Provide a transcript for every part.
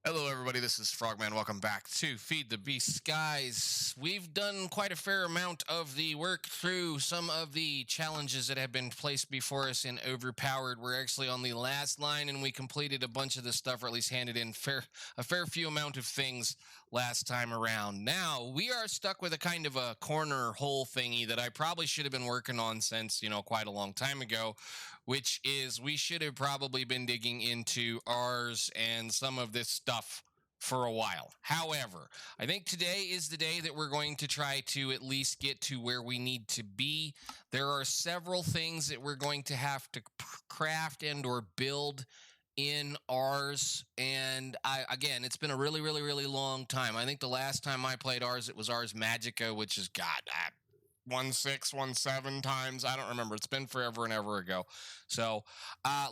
Hello, everybody. This is Frogman. Welcome back to FTB Skies. We've done quite a fair amount of the work through some of the challenges that have been placed before us in Overpowered. We're actually on the last line, and we completed a bunch of the stuff, or at least handed in a fair few amount of things last time around. Now we are stuck with a kind of a corner hole thingy that I probably should have been working on since quite a long time ago, which is we should have probably been digging into ARS and some of this stuff for a while. However, I think today is the day that we're going to try to at least get to where we need to be. There are several things that we're going to have to craft and or build in ARS, and again, it's been a really long time. I think the last time I played ARS, it was ARS Magica, which is God, 1617 times. I don't remember. It's been forever and ever ago. So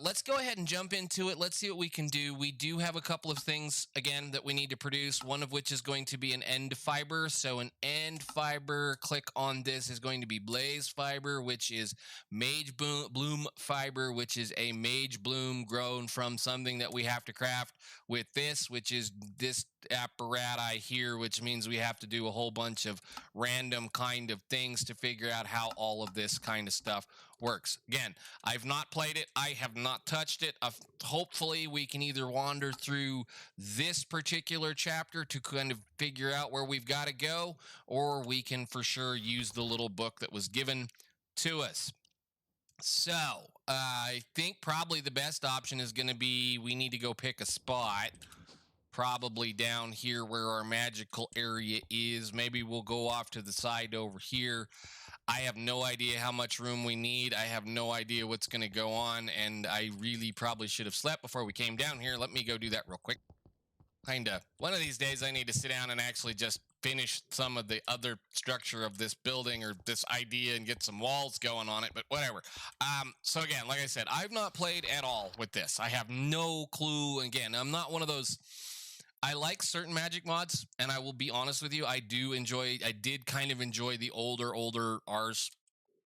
let's go ahead and jump into it. Let's see what we can do. We do have a couple of things, again, that we need to produce, one of which is going to be an end fiber. So an end fiber, click on this, is going to be blaze fiber, which is mage bloom fiber, which is a mage bloom grown from something that we have to craft with this, which is this apparatus here, which means we have to do a whole bunch of random kind of things to figure out how all of this kind of stuff works. Again, I've not played it. I have not touched it. Hopefully we can either wander through this particular chapter to kind of figure out where we've got to go, or we can for sure use the little book that was given to us. So I think probably the best option is going to be we need to go pick a spot, probably down here where our magical area is. Maybe we'll go off to the side over here. I have no idea how much room we need. I have no idea what's going to go on, and I really probably should have slept before we came down here. Let me go do that real quick. One of these days I need to sit down and actually just finish some of the other structure of this building or this idea and get some walls going on it, but whatever. So again, like I said, I've not played at all with this. I have no clue. Again, I'm not one of those. I like certain magic mods, and I will be honest with you, I did kind of enjoy the older Rs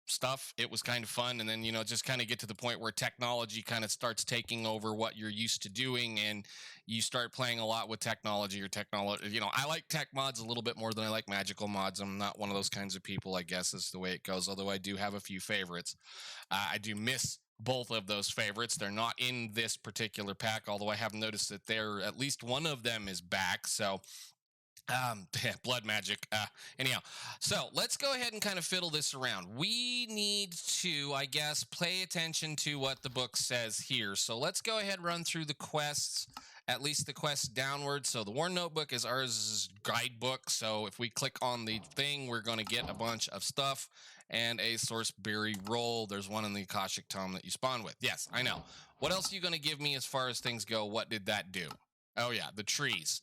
stuff. It was kind of fun, and then just kind of get to the point where technology kind of starts taking over what you're used to doing, and you start playing a lot with technology. I like tech mods a little bit more than I like magical mods. I'm not one of those kinds of people, I guess is the way it goes, although I do have a few favorites. I do miss both of those favorites. They're not in this particular pack, although I have noticed that at least one of them is back. So blood magic. Anyhow, so let's go ahead and kind of fiddle this around. We need to, I guess, pay attention to what the book says here. So let's go ahead and run through the quests, at least the quests downward. So the War Notebook is ours guidebook. So if we click on the thing, we're going to get a bunch of stuff and a source berry roll. There's one in the Akashic Tome that you spawn with. Yes, I know. What else are you going to give me as far as things go? What did that do? Oh yeah, the trees.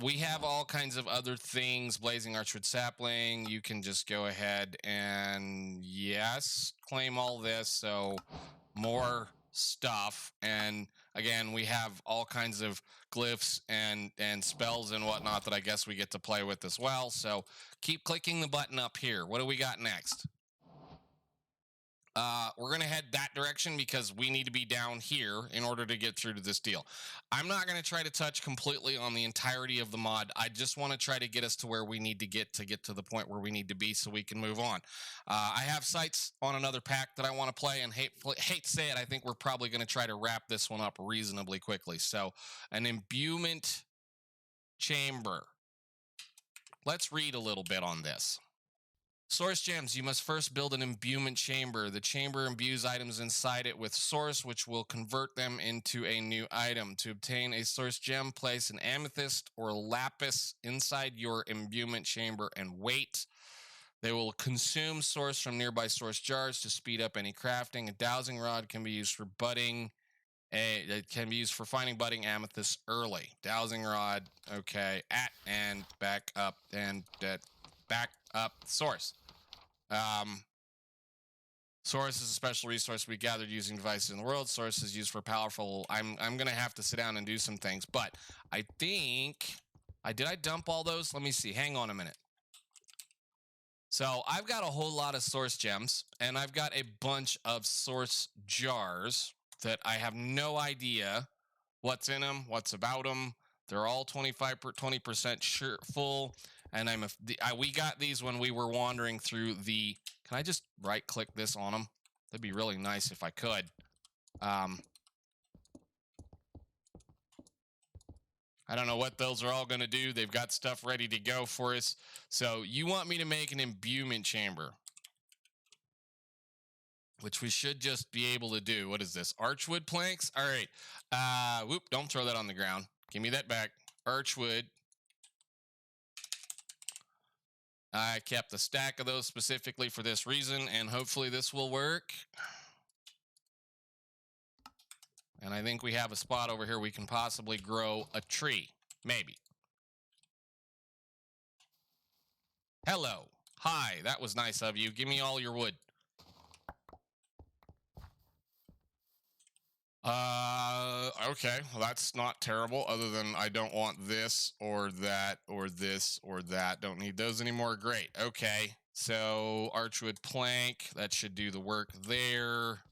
We have all kinds of other things. Blazing Archwood Sapling. You can just go ahead and, yes, claim all this. So more stuff. And again, we have all kinds of glyphs and spells and whatnot that I guess we get to play with as well. So keep clicking the button up here. What do we got next? We're going to head that direction because we need to be down here in order to get through to this deal. I'm not going to try to touch completely on the entirety of the mod. I just want to try to get us to where we need to get to the point where we need to be so we can move on. I have sights on another pack that I want to play, and hate to say it, I think we're probably going to try to wrap this one up reasonably quickly. So an imbuement chamber. Let's read a little bit on this. Source gems. You must first build an imbuement chamber. The chamber imbues items inside it with source, which will convert them into a new item. To obtain a source gem, place an amethyst or lapis inside your imbuement chamber and wait. They will consume source from nearby source jars to speed up any crafting. A dowsing rod can be used for budding. It can be used for finding budding amethysts early. Dowsing rod. Okay. And back up and back up source. Source is a special resource we gathered using devices in the world. Source is used for powerful. I'm going to have to sit down and do some things, but I think did I dump all those? Let me see. Hang on a minute. So I've got a whole lot of source gems, and I've got a bunch of source jars that I have no idea what's in them, what's about them. They're all 20% sure full. And we got these when we were wandering through the. Can I just right click this on them? That'd be really nice if I could. I don't know what those are all going to do. They've got stuff ready to go for us. So you want me to make an imbuement chamber, which we should just be able to do. What is this? Archwood planks? All right. Whoop, don't throw that on the ground. Give me that back. Archwood. I kept a stack of those specifically for this reason, and hopefully this will work. And I think we have a spot over here we can possibly grow a tree. Maybe. Hello. Hi, that was nice of you. Give me all your wood. Okay, well, that's not terrible, other than I don't want this or that or this or that. Don't need those anymore. Great. Okay, so archwood plank, that should do the work there.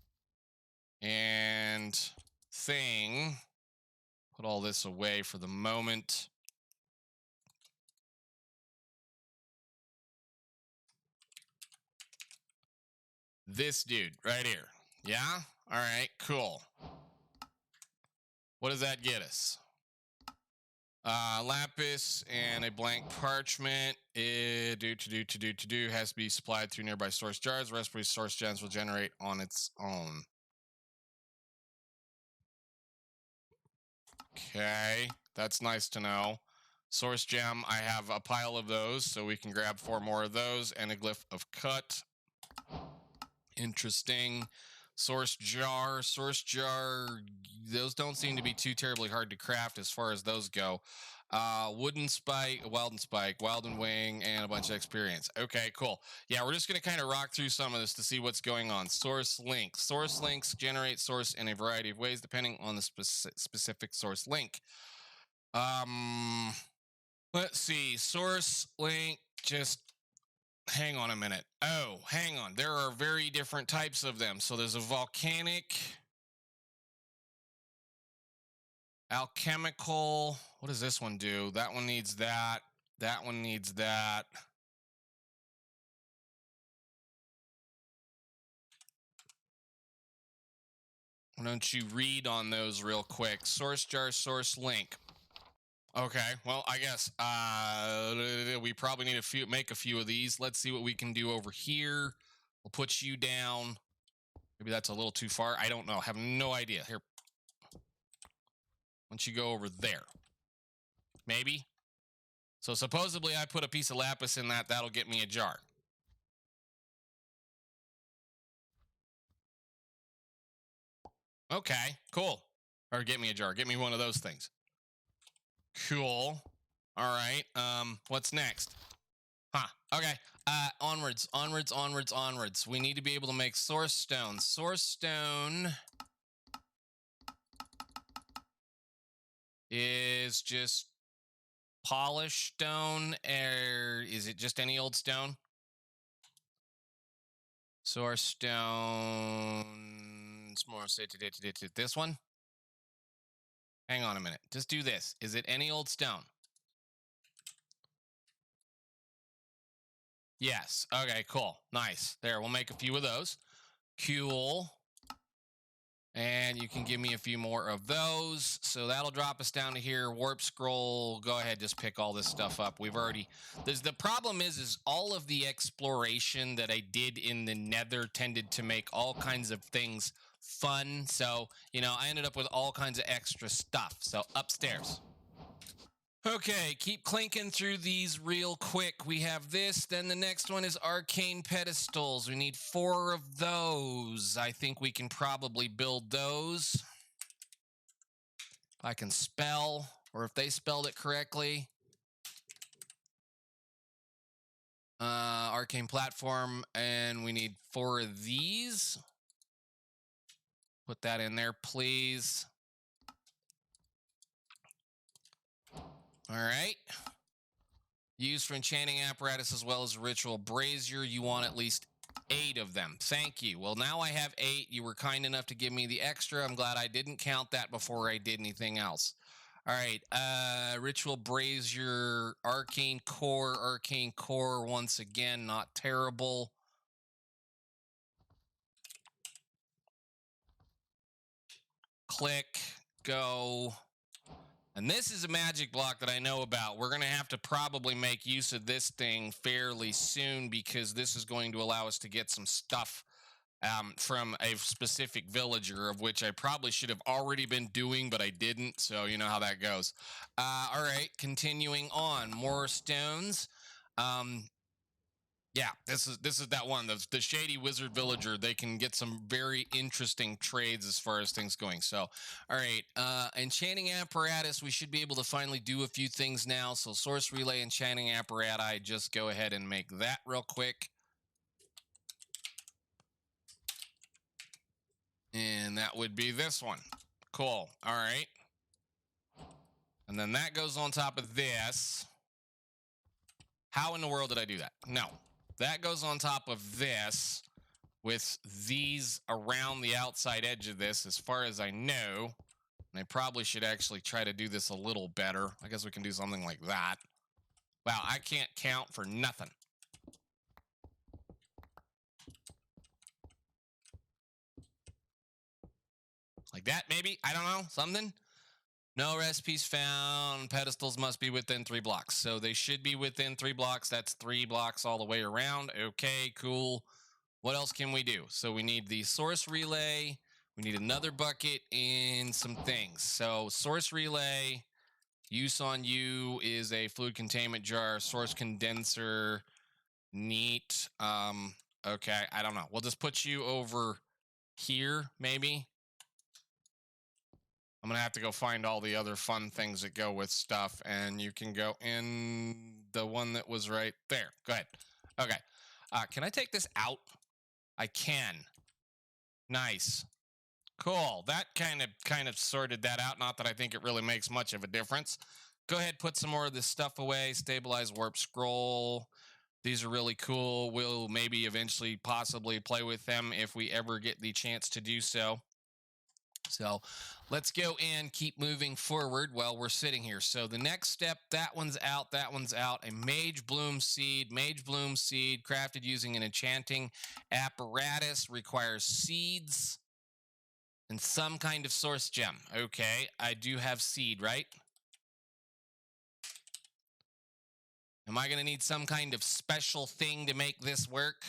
And thing, put all this away for the moment. This dude right here. Yeah? All right, cool. What does that get us? Lapis and a blank parchment. Has to be supplied through nearby source jars. The rest of source gems will generate on its own. Okay, that's nice to know. Source gem, I have a pile of those, so we can grab 4 more of those and a glyph of cut. Interesting. Source jar, those don't seem to be too terribly hard to craft as far as those go. Wooden spike, wild and wing, and a bunch of experience. Okay, cool. Yeah, we're just going to kind of rock through some of this to see what's going on. Source link. Source links generate source in a variety of ways depending on the specific source link. Let's see. Source link, just hang on a minute. Oh, hang on. There are very different types of them. So there's a volcanic, alchemical. What does this one do? That one needs that. That one needs that. Why don't you read on those real quick? Source jar, source link. Okay, well, I guess we probably need to make a few of these. Let's see what we can do over here. We'll put you down. Maybe that's a little too far. I don't know. I have no idea. Here. Once you go over there. Maybe. So supposedly I put a piece of lapis in that. That'll get me a jar. Okay, cool. Or get me a jar. Get me one of those things. Cool. All right. What's next? Huh. Okay. Onwards. We need to be able to make source stone. Source stone is just polished stone, or is it just any old stone? Source stone. More say this one. Hang on a minute. Just do this. Is it any old stone? Yes. Okay, cool. Nice. There, we'll make a few of those. Cool. And you can give me a few more of those. So that'll drop us down to here. Warp scroll. Go ahead, just pick all this stuff up. We've already... The problem is all of the exploration that I did in the Nether tended to make all kinds of things fun. So, I ended up with all kinds of extra stuff. So upstairs. Okay, keep clinking through these real quick. We have this, then the next one is arcane pedestals. We need 4 of those. I think we can probably build those. If I can spell, or if they spelled it correctly. Arcane platform, and we need 4 of these. Put that in there, please. All right. Used for enchanting apparatus as well as ritual brazier. You want at least 8 of them. Thank you. Well, now I have 8. You were kind enough to give me the extra. I'm glad I didn't count that before I did anything else. All right. Ritual Brazier, Arcane Core once again, not terrible. Click, go. And this is a magic block that I know about. We're going to have to probably make use of this thing fairly soon because this is going to allow us to get some stuff from a specific villager, of which I probably should have already been doing, but I didn't. So you know how that goes. All right, continuing on. More stones. Yeah, this is that one. The shady wizard villager. They can get some very interesting trades as far as things going. So, all right, enchanting apparatus. We should be able to finally do a few things now. So, source relay, enchanting apparatus. Just go ahead and make that real quick. And that would be this one. Cool. All right. And then that goes on top of this. How in the world did I do that? No. That goes on top of this with these around the outside edge of this, as far as I know. And I probably should actually try to do this a little better. I guess we can do something like that. Wow, I can't count for nothing. Like that, maybe? I don't know. Something? No recipes found. Pedestals must be within 3 blocks. So they should be within 3 blocks. That's 3 blocks all the way around. Okay, cool. What else can we do? So we need the source relay. We need another bucket and some things. So source relay, use on you is a fluid containment jar, source condenser, neat. Okay, I don't know. We'll just put you over here, maybe. I'm going to have to go find all the other fun things that go with stuff, and you can go in the one that was right there. Go ahead. Okay. Can I take this out? I can. Nice. Cool. That kind of sorted that out. Not that I think it really makes much of a difference. Go ahead, put some more of this stuff away. Stabilize warp scroll. These are really cool. We'll maybe eventually possibly play with them if we ever get the chance to do so. So let's go and keep moving forward while we're sitting here. So the next step, that one's out, that one's out. A Mage Bloom Seed, crafted using an enchanting apparatus, requires seeds and some kind of source gem. Okay, I do have seed, right? Am I going to need some kind of special thing to make this work?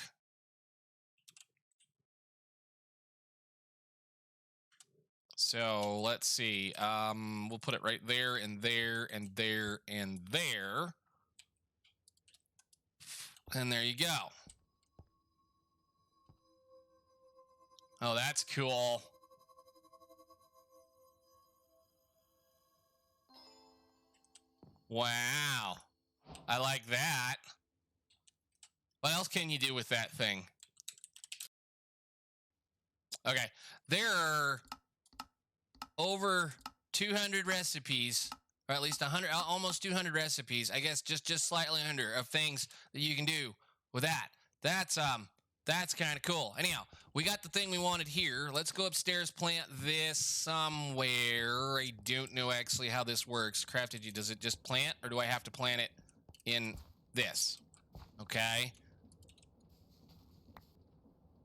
So let's see. We'll put it right there and there and there and there. And there you go. Oh, that's cool. Wow. I like that. What else can you do with that thing? Okay. There are over 200 recipes, or at least 100, almost 200 recipes, I guess just slightly under, of things that you can do with that. That's kind of cool. Anyhow, we got the thing we wanted here. Let's go upstairs, plant this somewhere. I don't know actually how this works. Crafted, does it just plant, or do I have to plant it in this? Okay.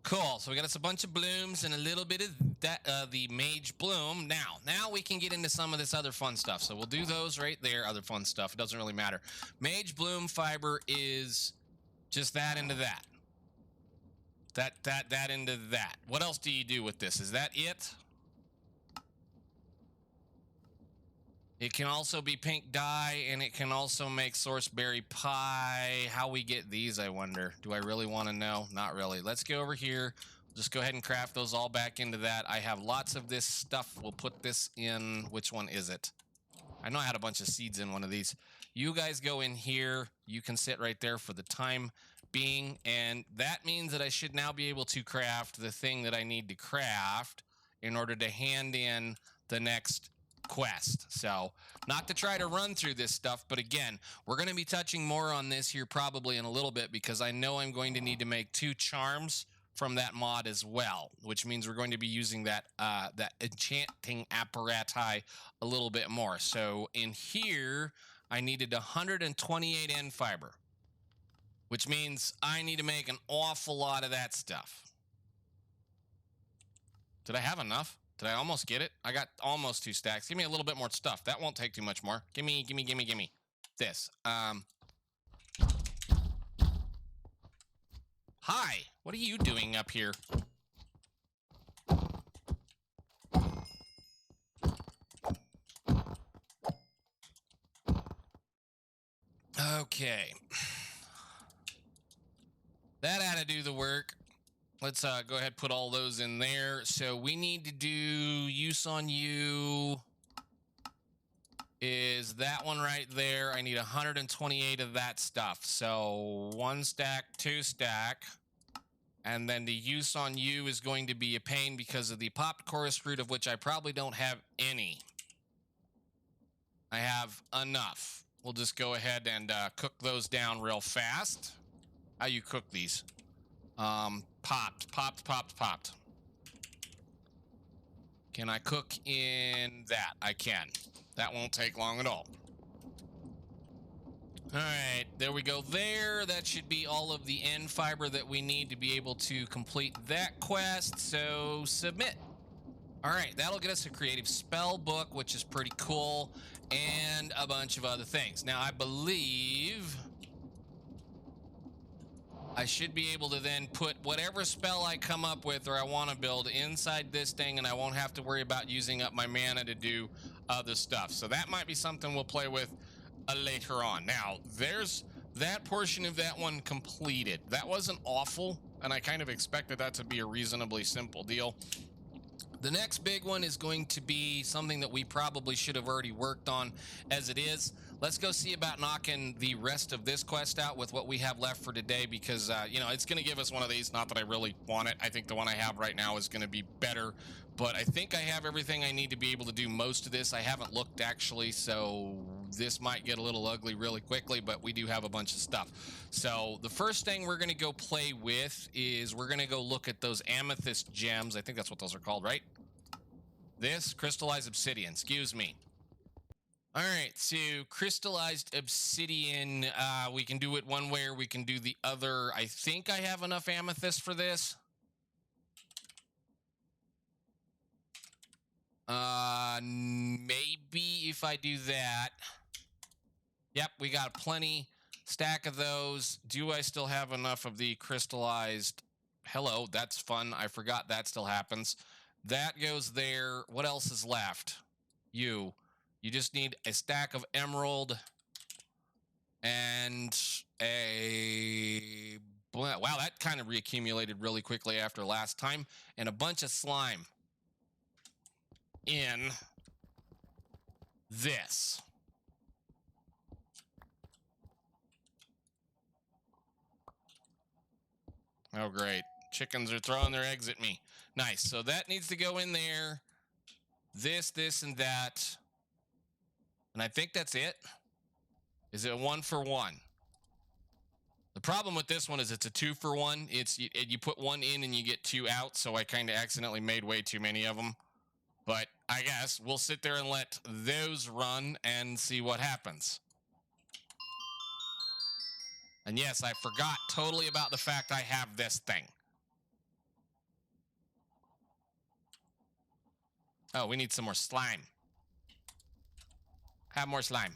Cool. So we got us a bunch of blooms and a little bit of that, the Mage Bloom. Now we can get into some of this other fun stuff. So we'll do those right there. Other fun stuff. It doesn't really matter. Mage Bloom fiber is just that into that. That into that. What else do you do with this? Is that it? It can also be pink dye, and it can also make source berry pie. How we get these, I wonder. Do I really want to know? Not really. Let's go over here. Just go ahead and craft those all back into that. I have lots of this stuff. We'll put this in. Which one is it? I know I had a bunch of seeds in one of these. You guys go in here. You can sit right there for the time being, and that means that I should now be able to craft the thing that I need to craft in order to hand in the next quest. So, not to try to run through this stuff, but again, we're going to be touching more on this here probably in a little bit, because I know I'm going to need to make 2 charms from that mod as well, which means we're going to be using that that enchanting apparatus a little bit more. So in here, I needed 128 end fiber, which means I need to make an awful lot of that stuff. Did I have enough? Did I almost get it? I got almost 2 stacks. Give me a little bit more stuff. That won't take too much more. Gimme this. Hi, what are you doing up here? Okay. That had to do the work. Let's go ahead and put all those in there. So we need to do use on you is that one right there. I need 128 of that stuff. So 1 stack, 2 stack. And then the use on you is going to be a pain because of the popped chorus root, of which I probably don't have any. I have enough. We'll just go ahead and cook those down real fast. How you cook these? Popped. Can I cook in that? I can. That won't take long at all. All right, there we go there. That should be all of the end fiber that we need to be able to complete that quest. So submit. All right, that'll get us a creative spell book, which is pretty cool, and a bunch of other things. Now, I believe I should be able to then put whatever spell I come up with or I want to build inside this thing, and I won't have to worry about using up my mana to do other stuff. So that might be something we'll play with later on. Now, there's that portion of that one completed. That wasn't awful, and I kind of expected that to be a reasonably simple deal. The next big one is going to be something that we probably should have already worked on as it is. Let's go see about knocking the rest of this quest out with what we have left for today, because, you know, it's going to give us one of these. Not that I really want it. I think the one I have right now is going to be better, but I think I have everything I need to be able to do most of this. I haven't looked, actually, so this might get a little ugly really quickly, but we do have a bunch of stuff. So the first thing we're going to go play with is we're going to go look at those amethyst gems. I think that's what those are called, right? This crystallized obsidian, excuse me. All right, so crystallized obsidian, we can do it one way or we can do the other. I think I have enough amethyst for this. Maybe if I do that. Yep, we got plenty stack of those. Do I still have enough of the crystallized? Hello, that's fun. I forgot that still happens. That goes there. What else is left? You just need a stack of emerald and a... Wow, that kind of reaccumulated really quickly after last time. And a bunch of slime in this. Oh, great. Chickens are throwing their eggs at me. Nice. So that needs to go in there. This, and that. And I think that's it. Is it a 1-for-1? The problem with this one is it's a 2-for-1. It's you put one in and you get 2 out, so I kind of accidentally made way too many of them. But I guess we'll sit there and let those run and see what happens. And yes, I forgot totally about the fact I have this thing. Oh, we need some more slime. Have more slime.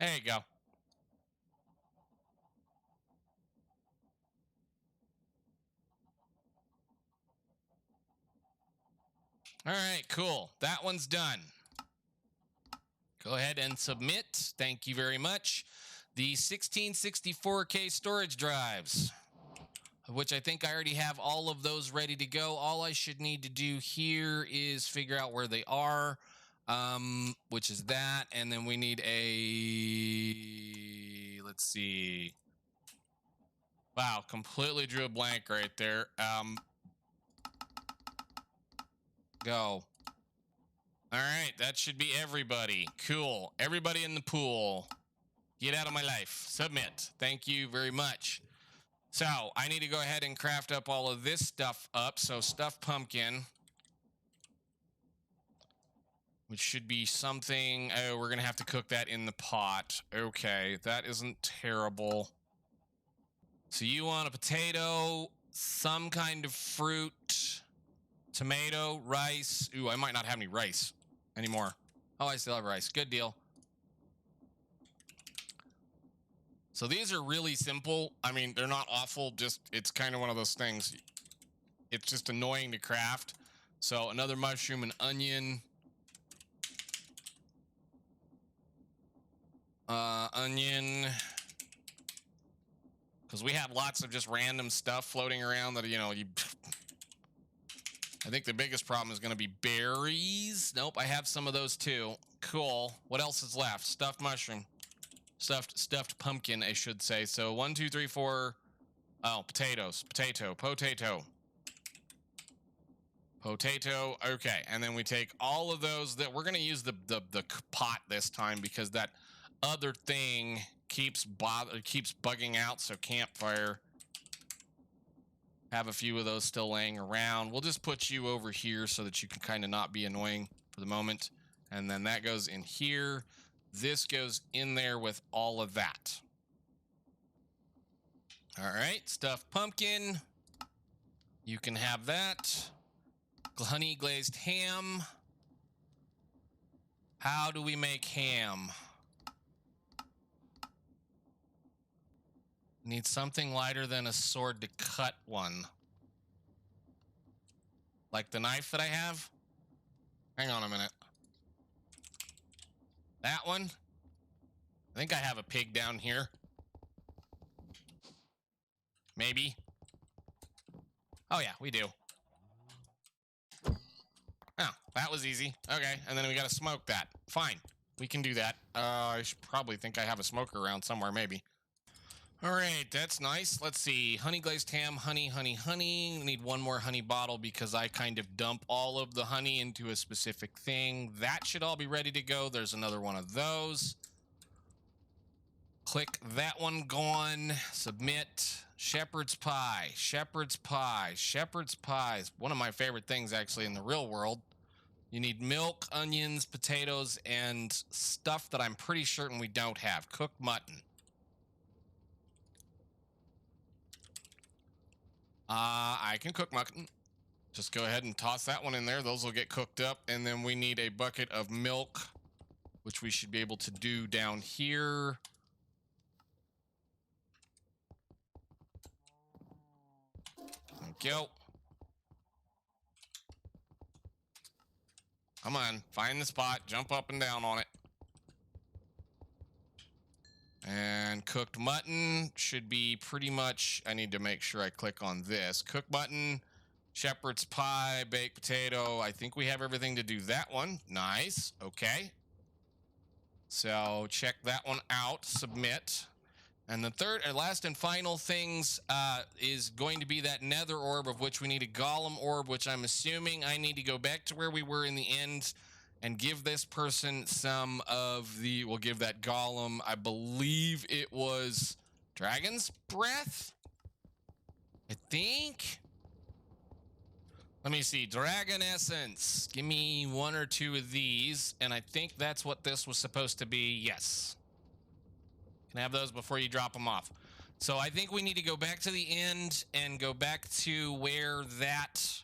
There you go. All right, cool. That one's done. Go ahead and submit. Thank you very much. The 1664K storage drives, of which I think I already have all of those ready to go. All I should need to do here is figure out where they are, which is that. And then we need a, let's see. Wow, completely drew a blank right there. Go. All right, that should be everybody. Cool. Everybody in the pool. Get out of my life. Submit. Thank you very much. So I need to go ahead and craft up all of this stuff up. So stuffed pumpkin, which should be something. Oh, we're going to have to cook that in the pot. Okay, that isn't terrible. So you want a potato, some kind of fruit, tomato, rice. Ooh, I might not have any rice anymore. Oh, I still have rice. Good deal. So these are really simple. I mean, they're not awful. Just, it's kind of one of those things. It's just annoying to craft. So another mushroom, an onion. Onion. Because we have lots of just random stuff floating around that, you know, I think the biggest problem is going to be berries. Nope, I have some of those too. Cool. What else is left? Stuffed mushroom. Stuffed pumpkin, I should say. So 1, 2, 3, 4. Oh, potatoes. Potato. Okay, and then we take all of those. That we're going to use the pot this time because that other thing keeps bugging out. So campfire. Have a few of those still laying around. We'll just put you over here so that you can kind of not be annoying for the moment. And then that goes in here. This goes in there with all of that. All right, stuffed pumpkin. You can have that. Honey glazed ham. How do we make ham? Need something lighter than a sword to cut one. Like the knife that I have? Hang on a minute. That one? I think I have a pig down here. Maybe. Oh yeah, we do. Oh, that was easy. Okay, and then we gotta smoke that. Fine, we can do that. I should probably think I have a smoker around somewhere, maybe. All right, that's nice. Let's see. Honey glazed ham, honey. We need one more honey bottle because I kind of dump all of the honey into a specific thing. That should all be ready to go. There's another one of those. Click that one, gone. Submit. Shepherd's pie. Shepherd's pie. Shepherd's pie is one of my favorite things actually in the real world. You need milk, onions, potatoes, and stuff that I'm pretty certain we don't have. Cooked mutton. I can cook mutton. Just go ahead and toss that one in there. Those will get cooked up. And then we need a bucket of milk, which we should be able to do down here. Thank you. Come on, find the spot, jump up and down on it. And cooked mutton should be pretty much, I need to make sure I click on this. Cooked mutton, shepherd's pie, baked potato. I think we have everything to do that one. Nice, okay. So check that one out, submit. And the third and last and final things is going to be that nether orb, of which we need a golem orb, which I'm assuming I need to go back to where we were in the end and give this person some of the, we'll give that golem, I believe it was dragon's breath, I think. Let me see, dragon essence. Give me 1 or 2 of these, and I think that's what this was supposed to be. Yes. Can have those before you drop them off. So I think we need to go back to the end and go back to where that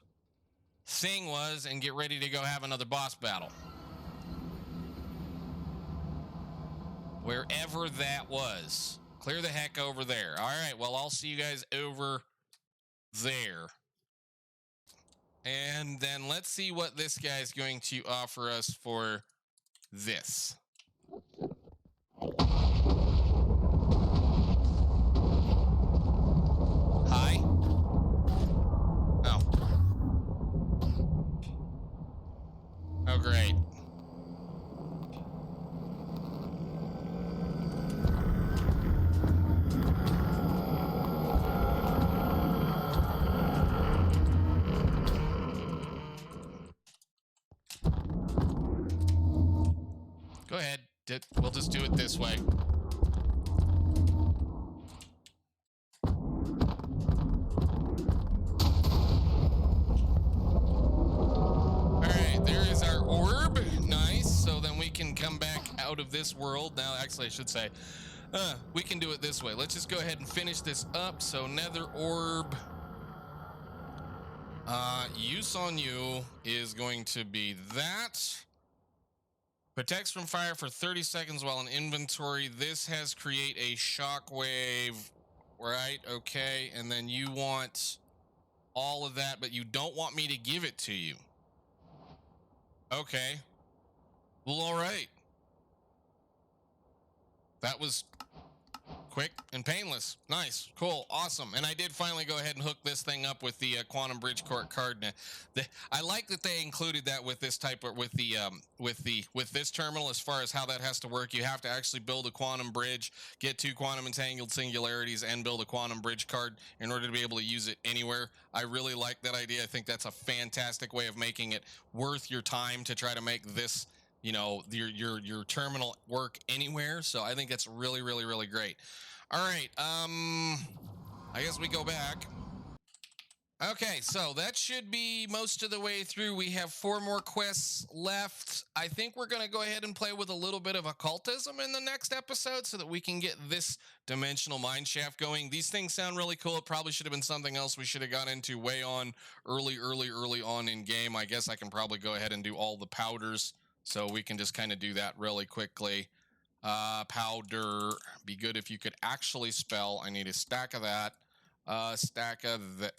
thing was and get ready to go have another boss battle. Wherever that was. Clear the heck over there. All right, well, I'll see you guys over there. And then let's see what this guy's going to offer us for this. Hi. Oh. Oh, great. We'll just do it this way. All right, there is our orb. Nice. So then we can come back out of this world. Now, actually, I should say, we can do it this way. Let's just go ahead and finish this up. So nether orb. Use on you is going to be that. Protects from fire for 30 seconds while in inventory. This has create a shockwave, right? Okay, and then you want all of that, but you don't want me to give it to you. Okay. Well, all right. That was quick and painless. Nice, cool, awesome. And I did finally go ahead and hook this thing up with the quantum bridge card. I like that they included that with this type of with this terminal. As far as how that has to work, you have to actually build a quantum bridge, get 2 quantum entangled singularities, and build a quantum bridge card in order to be able to use it anywhere. I really like that idea. I think that's a fantastic way of making it worth your time to try to make this, you know, your terminal work anywhere. So I think that's really, really, really great. All right, I guess we go back. Okay, so that should be most of the way through. We have 4 more quests left. I think we're going to go ahead and play with a little bit of occultism in the next episode so that we can get this dimensional mine shaft going. These things sound really cool. It probably should have been something else we should have gone into way on early on in game. I guess I can probably go ahead and do all the powders, so we can just kind of do that really quickly. Powder, be good if you could actually spell. I need a stack of that, stack of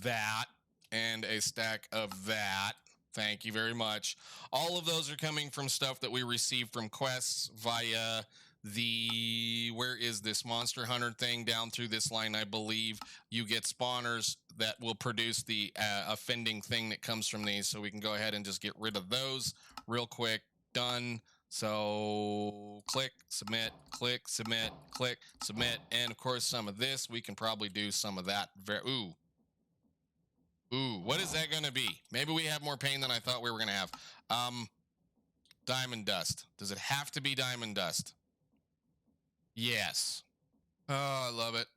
that, and a stack of that. Thank you very much. All of those are coming from stuff that we received from quests via the, where is this monster hunter thing down through this line? I believe you get spawners that will produce the offending thing that comes from these. So we can go ahead and just get rid of those real quick. Done. So click, submit, click, submit, click, submit. And of course, some of this, we can probably do some of that. Ooh, what is that going to be? Maybe we have more pain than I thought we were going to have. Diamond dust. Does it have to be diamond dust? Yes. Oh, I love it.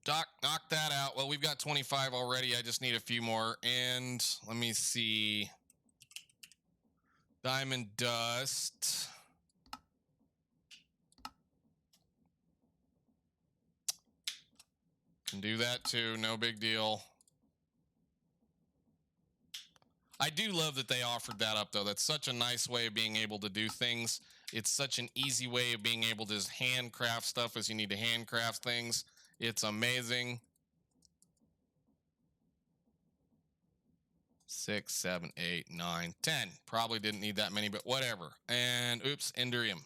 Doc, knock that out. Well, we've got 25 already. I just need a few more. And let me see. Diamond dust. Can do that too. No big deal. I do love that they offered that up, though. That's such a nice way of being able to do things. It's such an easy way of being able to just handcraft stuff as you need to handcraft things. It's amazing. 6, 7, 8, 9, 10. Probably didn't need that many, but whatever. And oops, Enderium.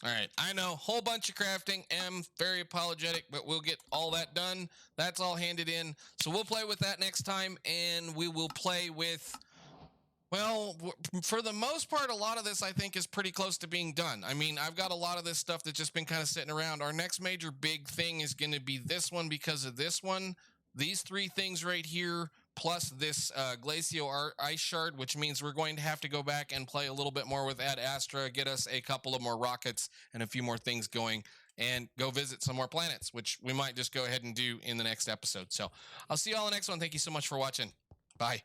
All right, I know, whole bunch of crafting. Am very apologetic, but we'll get all that done. That's all handed in. So we'll play with that next time, and we will play with, well, for the most part, a lot of this I think is pretty close to being done. I mean, I've got a lot of this stuff that's just been kind of sitting around. Our next major big thing is going to be this one because of this one. These 3 things right here, plus this glacial ice shard, which means we're going to have to go back and play a little bit more with Ad Astra, get us a couple of more rockets and a few more things going, and go visit some more planets, which we might just go ahead and do in the next episode. So I'll see you all in the next one. Thank you so much for watching. Bye.